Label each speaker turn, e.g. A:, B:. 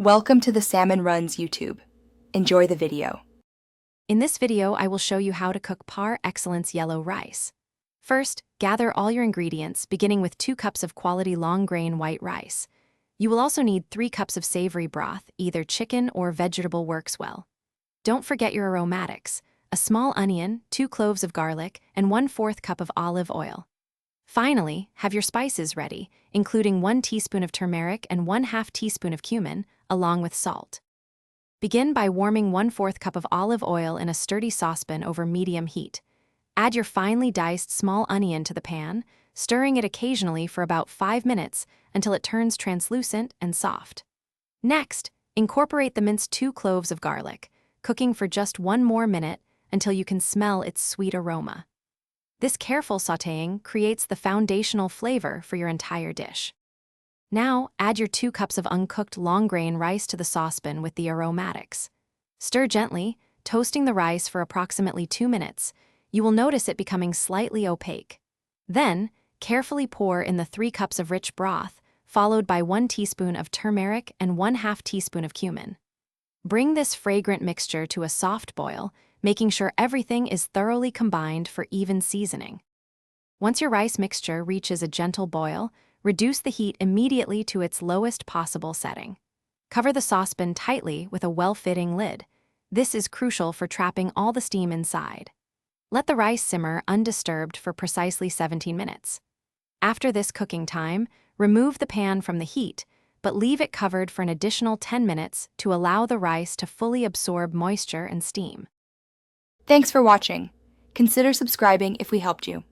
A: Welcome to the Salmon Runs YouTube. Enjoy the video.
B: In this video, I will show you how to cook par excellence yellow rice. First, gather all your ingredients, beginning with 2 cups of quality long-grain white rice. You will also need 3 cups of savory broth, either chicken or vegetable works well. Don't forget your aromatics, a small onion, 2 cloves of garlic, and 1/4 cup of olive oil. Finally, have your spices ready, including 1 teaspoon of turmeric and 1/2 teaspoon of cumin, along with salt. Begin by warming 1/4 cup of olive oil in a sturdy saucepan over medium heat. Add your finely diced small onion to the pan, stirring it occasionally for about 5 minutes until it turns translucent and soft. Next, incorporate the minced 2 cloves of garlic, cooking for just 1 more minute until you can smell its sweet aroma. This careful sautéing creates the foundational flavor for your entire dish. Now, add your 2 cups of uncooked long-grain rice to the saucepan with the aromatics. Stir gently, toasting the rice for approximately 2 minutes. You will notice it becoming slightly opaque. Then, carefully pour in the 3 cups of rich broth, followed by 1 teaspoon of turmeric and 1/2 teaspoon of cumin. Bring this fragrant mixture to a soft boil, making sure everything is thoroughly combined for even seasoning. Once your rice mixture reaches a gentle boil, reduce the heat immediately to its lowest possible setting. Cover the saucepan tightly with a well-fitting lid. This is crucial for trapping all the steam inside. Let the rice simmer undisturbed for precisely 17 minutes. After this cooking time, remove the pan from the heat, but leave it covered for an additional 10 minutes to allow the rice to fully absorb moisture and steam.
A: Thanks for watching. Consider subscribing if we helped you.